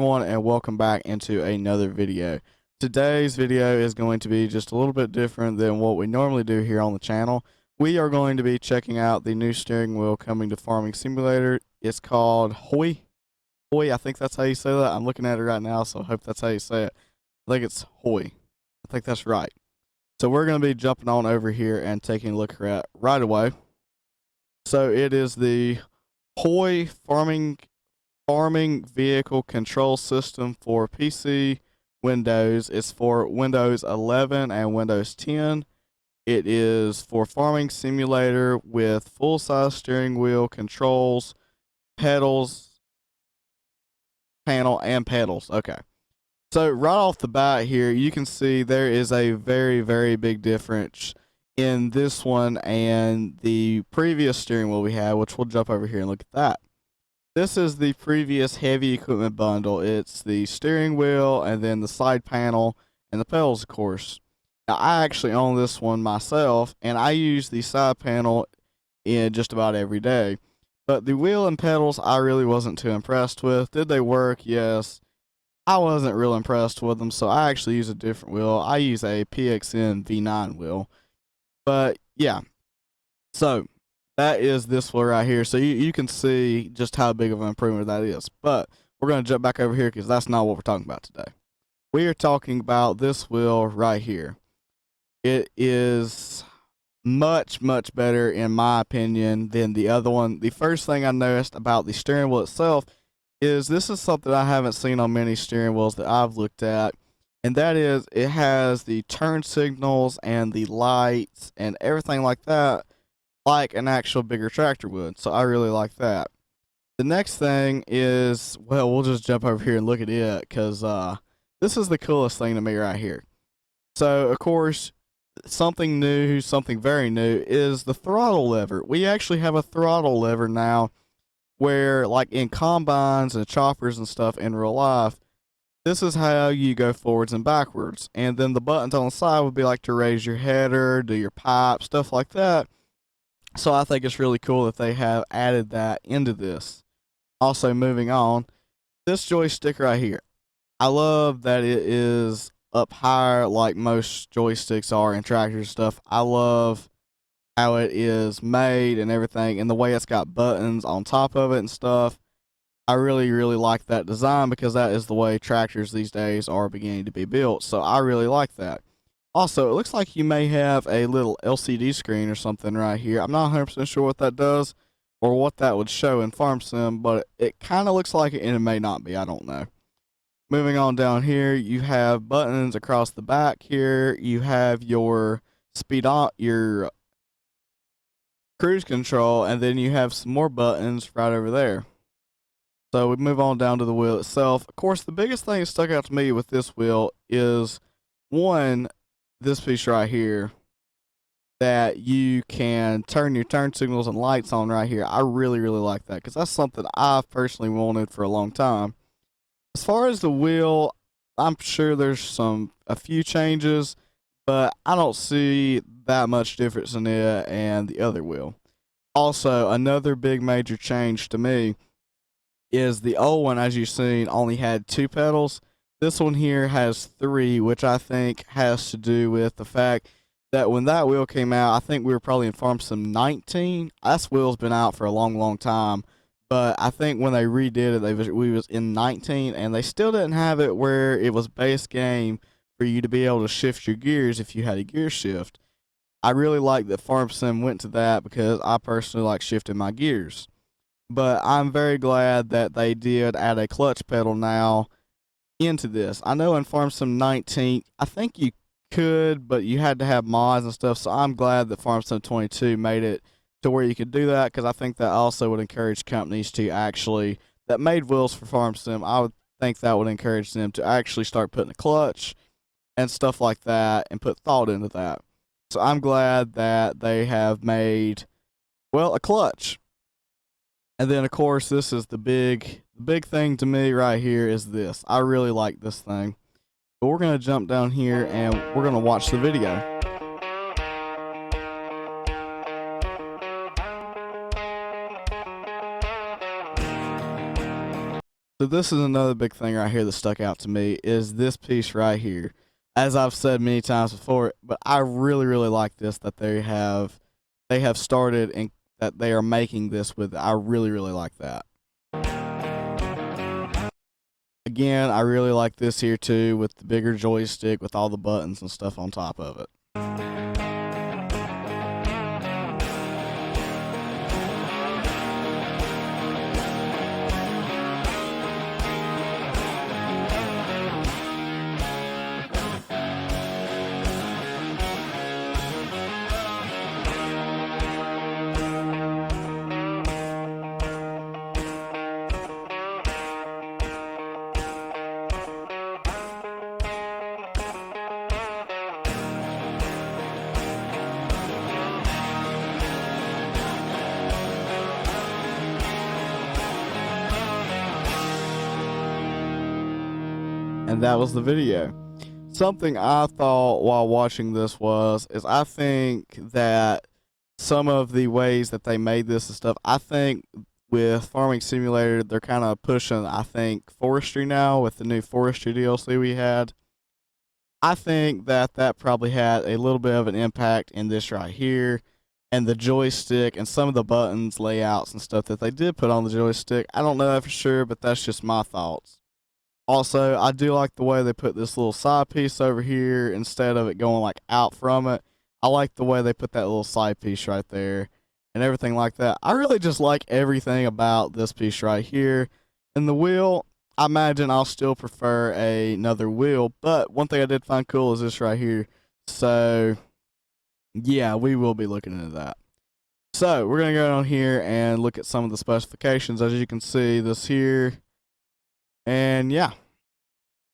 everyone, and welcome back into another video. Today's video is going to be just a little bit different than what we normally do here on the channel. We are going to be checking out the new steering wheel coming to Farming Simulator. It's called Hoi. Hoi, I think that's how you say that. I'm looking at it right now, so I hope that's how you say it. I think it's Hoi. I think that's right. So we're going to be jumping on over here and taking a look at right away. So it is the Hoi Farming Vehicle Control System for PC, Windows. It's for Windows 11 and Windows 10. It is for Farming Simulator with full-size steering wheel, controls, pedals, panel, and pedals. Okay. So right off the bat here, you can see there is a very, very big difference in this one and the previous steering wheel we had, which we'll jump over here and look at that. This is the previous heavy equipment bundle. It's the steering wheel and then the side panel and the pedals, of course. Now, I actually own this one myself, and I use the side panel in just about every day. But the wheel and pedals, I really wasn't too impressed with. Did they work? Yes. I wasn't real impressed with them, so I actually use a different wheel. I use a PXN V9 wheel. But, yeah. So, that is this wheel right here. So you can see just how big of an improvement that is. But we're going to jump back over here because that's not what we're talking about today. We are talking about this wheel right here. It is much, much better in my opinion than the other one. The first thing I noticed about the steering wheel itself is this is something I haven't seen on many steering wheels that I've looked at. And that is it has the turn signals and the lights and everything like that, like an actual bigger tractor would. So I really like that. The next thing is, well, we'll just jump over here and look at it because this is the coolest thing to me right here. So, of course, something new, something very new is the throttle lever. We actually have a throttle lever now where, like in combines and choppers and stuff in real life, this is how you go forwards and backwards. And then the buttons on the side would be like to raise your header, do your pipe, stuff like that. So I think it's really cool that they have added that into this. Also, moving on, this joystick right here. I love that it is up higher like most joysticks are in tractors and stuff. I love how it is made and everything, and the way it's got buttons on top of it and stuff. I really, really like that design because that is the way tractors these days are beginning to be built. So I really like that. Also, it looks like you may have a little LCD screen or something right here. I'm not 100% sure what that does or what that would show in Farm Sim, but it kind of looks like it and it may not be. I don't know. Moving on down here, you have buttons across the back here. You have your your cruise control, and then you have some more buttons right over there. So we move on down to the wheel itself. Of course, the biggest thing that stuck out to me with this wheel is, one, this piece right here, that you can turn your turn signals and lights on right here. I really, really like that because that's something I've personally wanted for a long time. As far as the wheel, I'm sure there's a few changes, but I don't see that much difference in it and the other wheel. Also, another big major change to me is the old one, as you've seen, only had 2 pedals. This one here has 3, which I think has to do with the fact that when that wheel came out, I think we were probably in Farm Sim 19. This wheel's been out for a long, long time. But I think when they redid it, we was in 19, and they still didn't have it where it was base game for you to be able to shift your gears if you had a gear shift. I really like that Farm Sim went to that because I personally like shifting my gears. But I'm very glad that they did add a clutch pedal now into this. I know in Farm Sim 19, I think you could, but you had to have mods and stuff, so I'm glad that Farm Sim 22 made it to where you could do that, because I think that also would encourage companies to actually, that made wheels for Farm Sim, I would think that would encourage them to actually start putting a clutch and stuff like that and put thought into that. So I'm glad that they have made, well, a clutch. And then, of course, this is the big thing to me right here is this. I really like this thing. But we're going to jump down here and we're going to watch the video. So this is another big thing right here that stuck out to me is this piece right here. As I've said many times before, but I really, really like this that they have started and that they are making this with. I really, really like that. Again, I really like this here too with the bigger joystick with all the buttons and stuff on top of it. And that was the video. Something I thought while watching this is I think that some of the ways that they made this and stuff, I think with Farming Simulator, they're kind of pushing, I think, forestry now with the new forestry DLC we had. I think that that probably had a little bit of an impact in this right here, and the joystick and some of the buttons, layouts, and stuff that they did put on the joystick. I don't know that for sure, but that's just my thoughts. Also, I do like the way they put this little side piece over here instead of it going like out from it. I like the way they put that little side piece right there and everything like that. I really just like everything about this piece right here. And the wheel, I imagine I'll still prefer another wheel, but one thing I did find cool is this right here. So, yeah, we will be looking into that. So, we're going to go on here and look at some of the specifications. As you can see, this here. And yeah,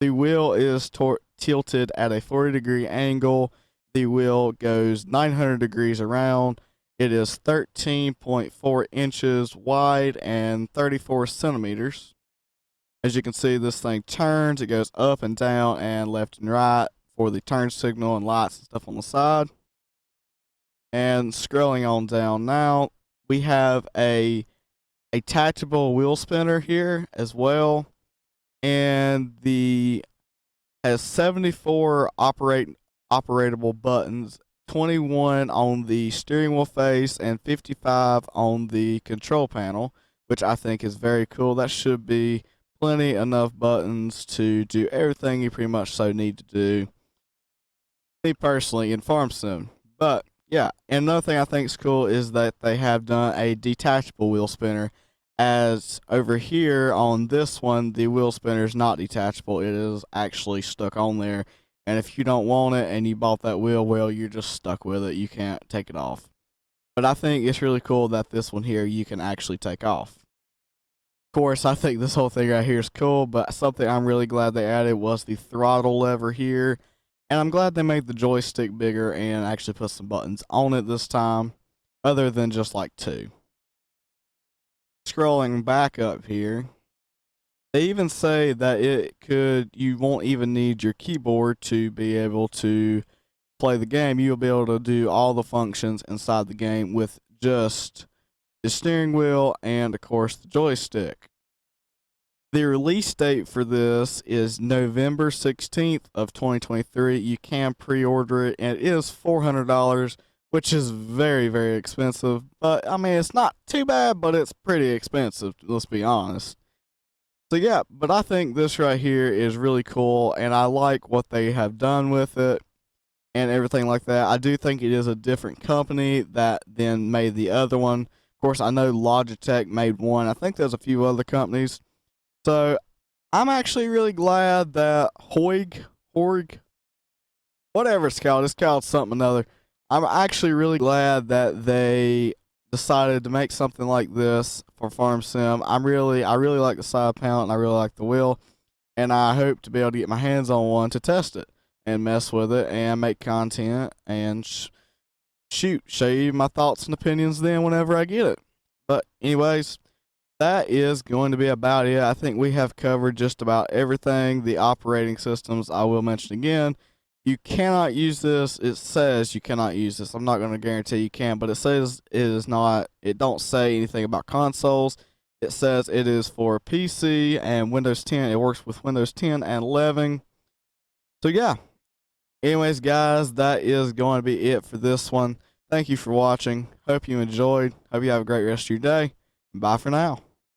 the wheel is tilted at a 40-degree angle. The wheel goes 900 degrees around. It is 13.4 inches wide and 34 centimeters. As you can see, this thing turns. It goes up and down and left and right for the turn signal and lights and stuff on the side. And scrolling on down now, we have a attachable wheel spinner here as well. And has 74 operatable buttons, 21 on the steering wheel face and 55 on the control panel, which I think is very cool. That should be plenty enough buttons to do everything you pretty much so need to do. Me personally in Farm Sim. But yeah, and another thing I think is cool is that they have done a detachable wheel spinner. As over here on this one, the wheel spinner is not detachable. It is actually stuck on there. And if you don't want it and you bought that wheel, well, you're just stuck with it. You can't take it off. But I think it's really cool that this one here you can actually take off. Of course, I think this whole thing right here is cool, but something I'm really glad they added was the throttle lever here. And I'm glad they made the joystick bigger and actually put some buttons on it this time, other than just like 2. Scrolling back up here, they even say that you won't even need your keyboard to be able to play the game. You'll be able to do all the functions inside the game with just the steering wheel and of course the joystick. The release date for this is November 16th of 2023. You can pre-order it and it is $400. Which is very, very expensive. But, I mean, it's not too bad, but it's pretty expensive, let's be honest. So, yeah, but I think this right here is really cool, and I like what they have done with it and everything like that. I do think it is a different company that then made the other one. Of course, I know Logitech made one. I think there's a few other companies. So, I'm actually really glad that Horg, whatever it's called something or another. I'm actually really glad that they decided to make something like this for Farm Sim. I really like the side panel and I really like the wheel, and I hope to be able to get my hands on one to test it and mess with it and make content and show you my thoughts and opinions then whenever I get it. But anyways, that is going to be about it. I think we have covered just about everything. The operating systems I will mention again. You cannot use this. It says you cannot use this. I'm not going to guarantee you can, but it says it is not. It don't say anything about consoles. It says it is for PC and Windows 10. It works with Windows 10 and 11. So yeah. Anyways, guys, that is going to be it for this one. Thank you for watching. Hope you enjoyed. Hope you have a great rest of your day. Bye for now.